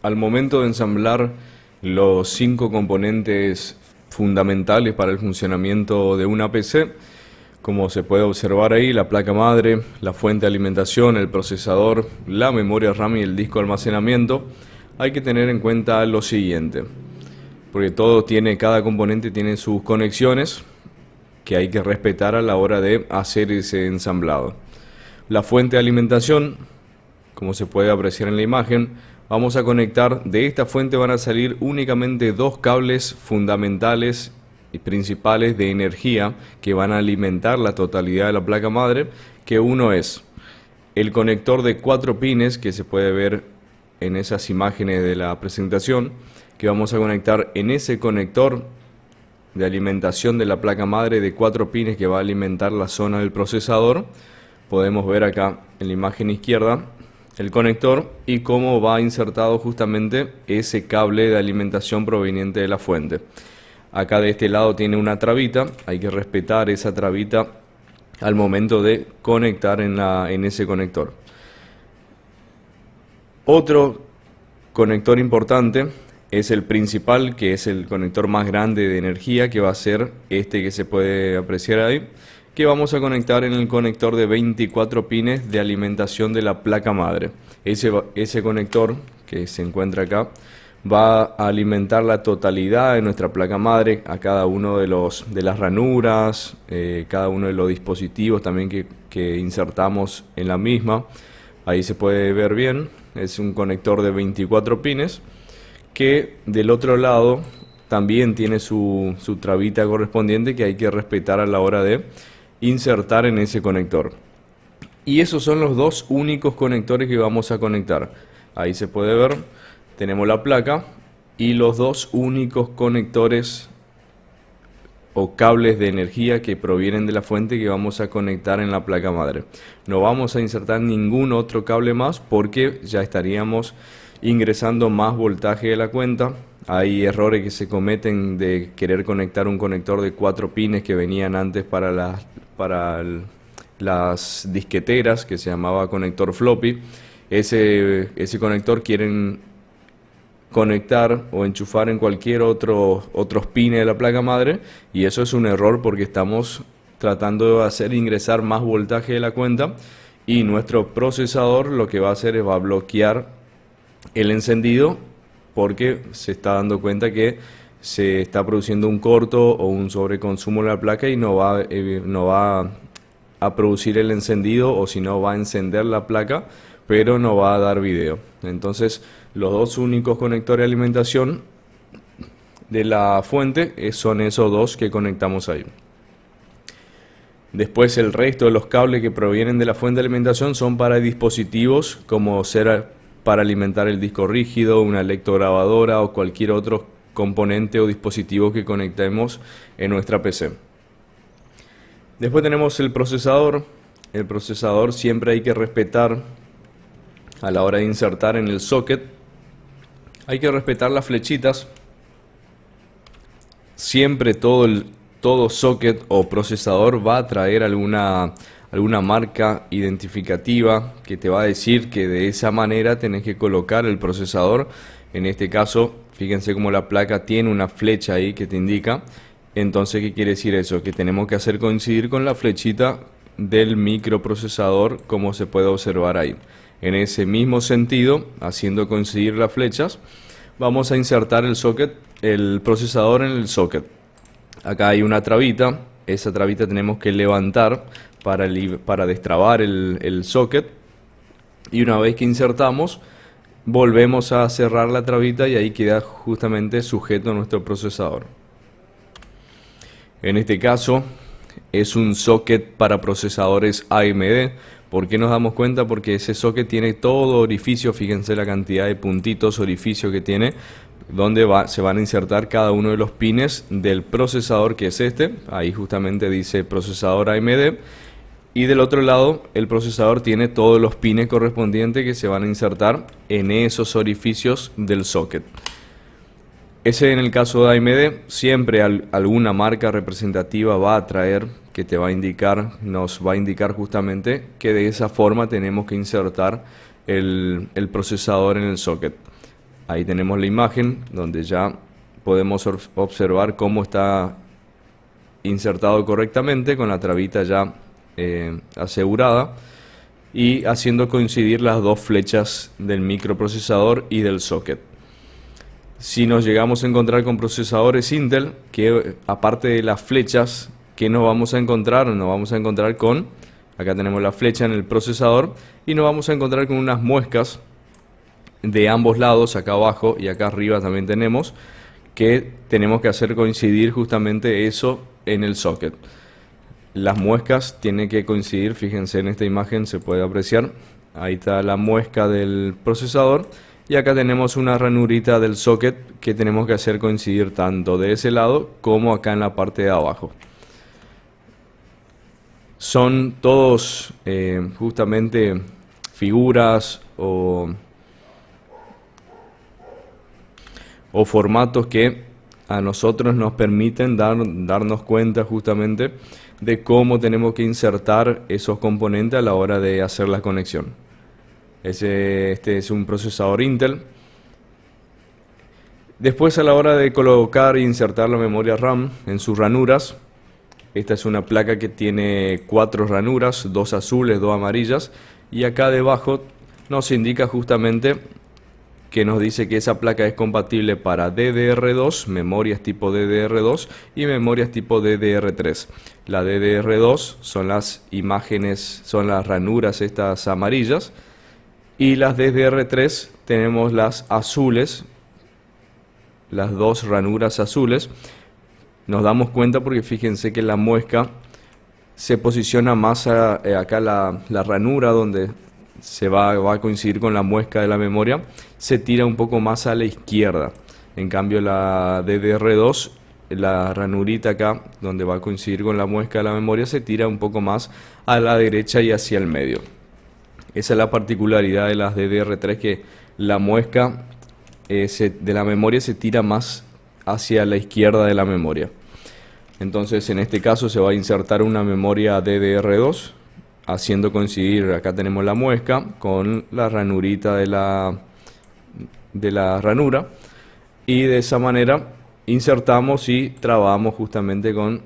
Al momento de ensamblar los 5 componentes fundamentales para el funcionamiento de una PC, como se puede observar ahí, la placa madre, la fuente de alimentación, el procesador, la memoria RAM y el disco de almacenamiento, hay que tener en cuenta lo siguiente, porque cada componente tiene sus conexiones que hay que respetar a la hora de hacer ese ensamblado. La fuente de alimentación, como se puede apreciar en la imagen, vamos a conectar, de esta fuente van a salir únicamente 2 cables fundamentales y principales de energía que van a alimentar la totalidad de la placa madre, que uno es el conector de 4 pines que se puede ver en esas imágenes de la presentación, que vamos a conectar en ese conector de alimentación de la placa madre de 4 pines que va a alimentar la zona del procesador. Podemos ver acá en la imagen izquierda el conector y cómo va insertado justamente ese cable de alimentación proveniente de la fuente. Acá de este lado tiene una trabita, hay que respetar esa trabita al momento de conectar en ese conector. Otro conector importante es el principal, que es el conector más grande de energía, que va a ser este que se puede apreciar ahí, que vamos a conectar en el conector de 24 pines de alimentación de la placa madre. Ese conector que se encuentra acá va a alimentar la totalidad de nuestra placa madre, a cada uno de las ranuras, cada uno de los dispositivos también que insertamos en la misma. Ahí se puede ver bien, es un conector de 24 pines que del otro lado también tiene su trabita correspondiente que hay que respetar a la hora de insertar en ese conector. Y esos son los 2 únicos conectores que vamos a conectar. Ahí se puede ver, tenemos la placa y los 2 únicos conectores o cables de energía que provienen de la fuente que vamos a conectar en la placa madre. No vamos a insertar ningún otro cable más porque ya estaríamos ingresando más voltaje de la cuenta. Hay errores que se cometen de querer conectar un conector de 4 pines que venían antes para las disqueteras, que se llamaba conector floppy. Ese conector quieren conectar o enchufar en cualquier otros pines de la placa madre, y eso es un error porque estamos tratando de hacer ingresar más voltaje de la cuenta, y nuestro procesador lo que va a hacer es va a bloquear el encendido porque se está dando cuenta que se está produciendo un corto o un sobreconsumo de la placa y no va a producir el encendido, o si no va a encender la placa pero no va a dar video. Entonces los 2 únicos conectores de alimentación de la fuente son esos 2 que conectamos ahí. Después el resto de los cables que provienen de la fuente de alimentación son para dispositivos como ser para alimentar el disco rígido, una electrograbadora o cualquier otro componente o dispositivo que conectemos en nuestra PC. Después tenemos el procesador. El procesador siempre hay que respetar a la hora de insertar en el socket. Hay que respetar las flechitas. Siempre todo socket o procesador va a traer alguna marca identificativa que te va a decir que de esa manera tenés que colocar el procesador. En este caso, fíjense cómo la placa tiene una flecha ahí que te indica. Entonces, ¿qué quiere decir eso? Que tenemos que hacer coincidir con la flechita del microprocesador, como se puede observar ahí. En ese mismo sentido, haciendo coincidir las flechas, vamos a insertar el procesador en el socket. Acá hay una trabita, esa trabita tenemos que levantar para destrabar el socket, y una vez que insertamos volvemos a cerrar la trabita y ahí queda justamente sujeto nuestro procesador. En este caso es un socket para procesadores AMD. ¿Por qué nos damos cuenta? Porque ese socket tiene todo orificio, fíjense la cantidad de puntitos orificio que tiene, donde se van a insertar cada uno de los pines del procesador, que es este. Ahí justamente dice procesador AMD. Y del otro lado el procesador tiene todos los pines correspondientes que se van a insertar en esos orificios del socket. Ese, en el caso de AMD, siempre alguna marca representativa va a traer, que te va a indicar, nos va a indicar justamente que de esa forma tenemos que insertar el procesador en el socket. Ahí tenemos la imagen donde ya podemos observar cómo está insertado correctamente con la trabita ya asegurada y haciendo coincidir las dos flechas del microprocesador y del socket. Si nos llegamos a encontrar con procesadores Intel, que aparte de las flechas, ¿qué nos vamos a encontrar? Nos vamos a encontrar con, acá tenemos la flecha en el procesador, y nos vamos a encontrar con unas muescas de ambos lados, acá abajo y acá arriba también tenemos, que tenemos que hacer coincidir justamente eso en el socket. Las muescas tienen que coincidir, fíjense en esta imagen se puede apreciar, ahí está la muesca del procesador y acá tenemos una ranurita del socket que tenemos que hacer coincidir tanto de ese lado como acá en la parte de abajo. Son todos justamente figuras o formatos que a nosotros nos permiten darnos cuenta justamente de cómo tenemos que insertar esos componentes a la hora de hacer la conexión. Este es un procesador Intel. Después, a la hora de colocar e insertar la memoria RAM en sus ranuras, esta es una placa que tiene 4 ranuras, 2 azules, 2 amarillas, y acá debajo nos indica justamente que nos dice que esa placa es compatible para DDR2, memorias tipo DDR2 y memorias tipo DDR3. La DDR2 son las imágenes, son las ranuras estas amarillas, y las DDR3 tenemos las azules, las 2 ranuras azules. Nos damos cuenta porque fíjense que la muesca se posiciona más acá la ranura donde se va a coincidir con la muesca de la memoria, se tira un poco más a la izquierda. En cambio la DDR2, la ranurita acá donde va a coincidir con la muesca de la memoria, se tira un poco más a la derecha y hacia el medio. Esa es la particularidad de las DDR3, que la muesca de la memoria se tira más hacia la izquierda de la memoria. Entonces en este caso se va a insertar una memoria DDR2 haciendo coincidir, acá tenemos la muesca con la ranurita de la ranura, y de esa manera insertamos y trabamos justamente con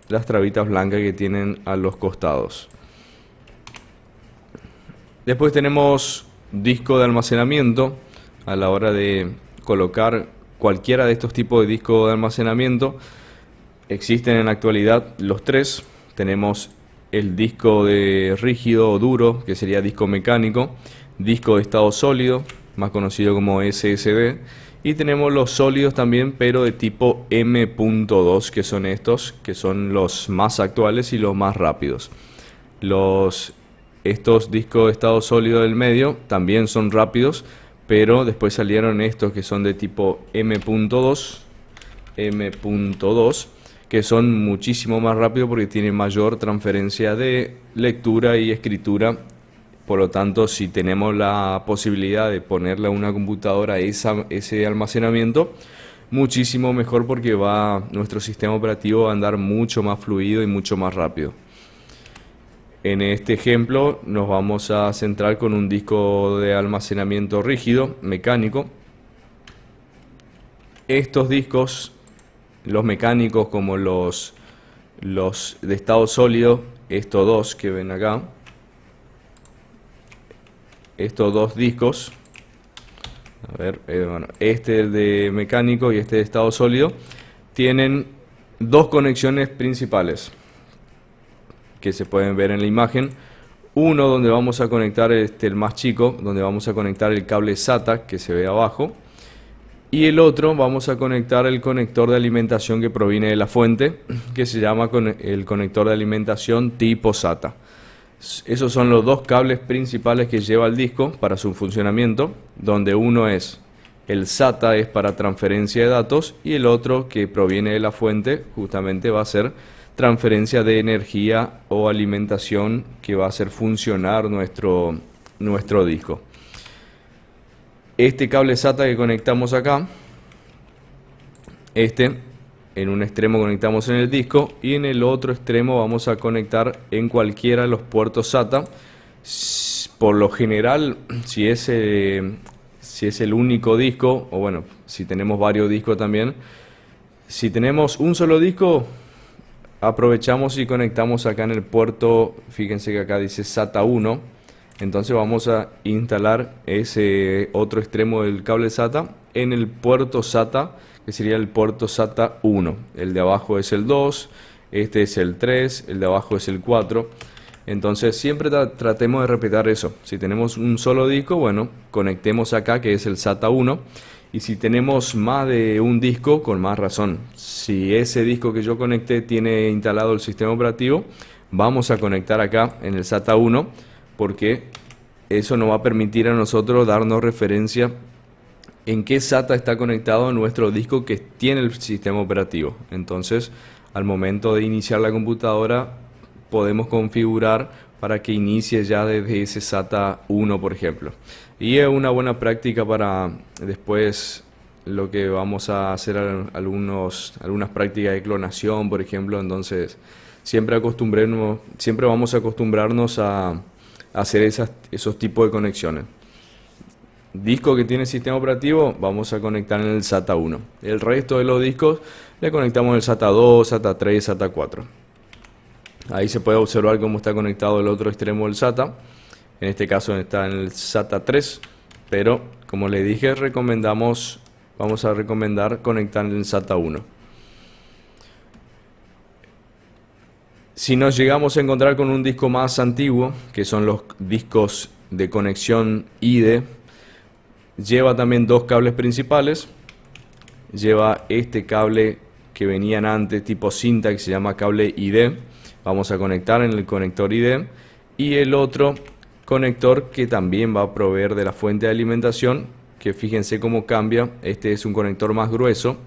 las trabitas blancas que tienen a los costados. Después tenemos disco de almacenamiento. A la hora de colocar cualquiera de estos tipos de disco de almacenamiento, existen en la actualidad los 3. Tenemos el disco de rígido o duro, que sería disco mecánico, disco de estado sólido, más conocido como SSD, y tenemos los sólidos también, pero de tipo M.2, que son estos, que son los más actuales y los más rápidos. Estos discos de estado sólido del medio también son rápidos, pero después salieron estos que son de tipo M.2, que son muchísimo más rápidos porque tienen mayor transferencia de lectura y escritura. Por lo tanto, si tenemos la posibilidad de ponerle a una computadora ese almacenamiento, muchísimo mejor, porque nuestro sistema operativo va a andar mucho más fluido y mucho más rápido. En este ejemplo nos vamos a centrar con un disco de almacenamiento rígido, mecánico. Estos discos, los mecánicos como los de estado sólido, estos dos que ven acá, estos dos discos, este de mecánico y este de estado sólido, tienen dos conexiones principales que se pueden ver en la imagen. Uno donde vamos a conectar el más chico, donde vamos a conectar el cable SATA que se ve abajo, y el otro vamos a conectar el conector de alimentación que proviene de la fuente, que se llama el conector de alimentación tipo SATA. Esos son los dos cables principales que lleva el disco para su funcionamiento, donde uno es el SATA, es para transferencia de datos, y el otro, que proviene de la fuente, justamente va a ser transferencia de energía o alimentación, que va a hacer funcionar nuestro disco. Este cable SATA que conectamos acá, en un extremo conectamos en el disco y en el otro extremo vamos a conectar en cualquiera de los puertos SATA. Por lo general, si si es el único disco, o bueno, si tenemos varios discos también. Si tenemos un solo disco, aprovechamos y conectamos acá en el puerto, fíjense que acá dice SATA 1, entonces vamos a instalar ese otro extremo del cable SATA en el puerto SATA, que sería el puerto SATA 1. El de abajo es el 2, este es el 3, el de abajo es el 4. Entonces siempre tratemos de repetir eso. Si tenemos un solo disco, bueno, conectemos acá que es el SATA 1. Y si tenemos más de un disco, con más razón. Si ese disco que yo conecté tiene instalado el sistema operativo, vamos a conectar acá en el SATA 1, porque eso nos va a permitir a nosotros darnos referencia en qué SATA está conectado nuestro disco que tiene el sistema operativo. Entonces, al momento de iniciar la computadora, podemos configurar para que inicie ya desde ese SATA 1, por ejemplo. Y es una buena práctica para después lo que vamos a hacer algunas prácticas de clonación, por ejemplo. Entonces, siempre vamos a acostumbrarnos a hacer esos tipos de conexiones. Disco que tiene sistema operativo, vamos a conectar en el SATA 1. El resto de los discos le conectamos en el SATA 2, SATA 3, SATA 4. Ahí se puede observar cómo está conectado el otro extremo del SATA. En este caso está en el SATA 3, pero como le dije, vamos a recomendar conectar en el SATA 1. Si nos llegamos a encontrar con un disco más antiguo, que son los discos de conexión IDE, lleva también dos cables principales. Lleva este cable que venían antes, tipo cinta, que se llama cable ID. Vamos a conectar en el conector ID. Y el otro conector que también va a proveer de la fuente de alimentación, que fíjense cómo cambia. Este es un conector más grueso,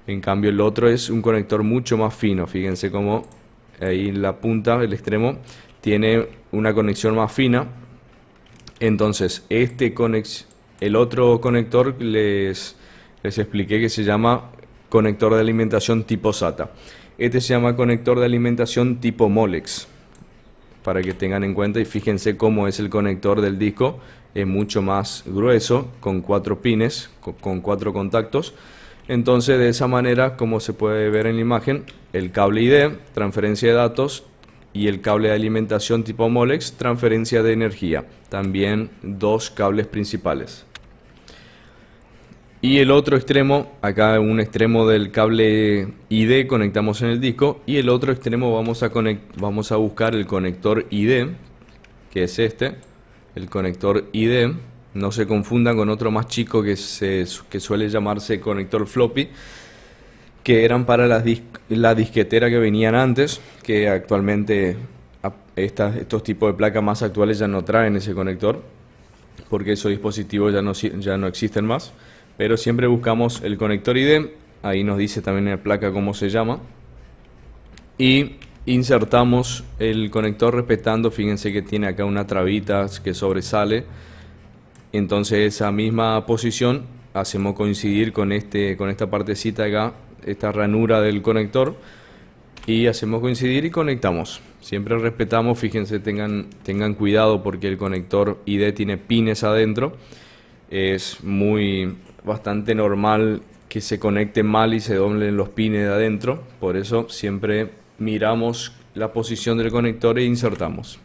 en cambio el otro es un conector mucho más fino. Fíjense cómo ahí en la punta, el extremo, tiene una conexión más fina. Entonces el otro conector les expliqué que se llama conector de alimentación tipo SATA. Este se llama conector de alimentación tipo Molex, para que tengan en cuenta y fíjense cómo es el conector del disco. Es mucho más grueso, con 4 pines, con 4 contactos. Entonces, de esa manera, como se puede ver en la imagen, el cable ID, transferencia de datos, y el cable de alimentación tipo Molex, transferencia de energía. También dos cables principales. Y el otro extremo, acá un extremo del cable ID conectamos en el disco, y el otro extremo vamos a buscar el conector ID, que es este, el conector ID. No se confundan con otro más chico que suele llamarse conector floppy, que eran para la disquetera que venían antes, que actualmente estos tipos de placas más actuales ya no traen ese conector, porque esos dispositivos ya no existen más. Pero siempre buscamos el conector ID, ahí nos dice también en la placa cómo se llama, y insertamos el conector respetando, fíjense que tiene acá una trabita que sobresale. Entonces esa misma posición hacemos coincidir con esta partecita acá, esta ranura del conector, y hacemos coincidir y conectamos. Siempre respetamos, fíjense, tengan cuidado porque el conector ID tiene pines adentro. Es bastante normal que se conecte mal y se doblen los pines de adentro. Por eso siempre miramos la posición del conector e insertamos.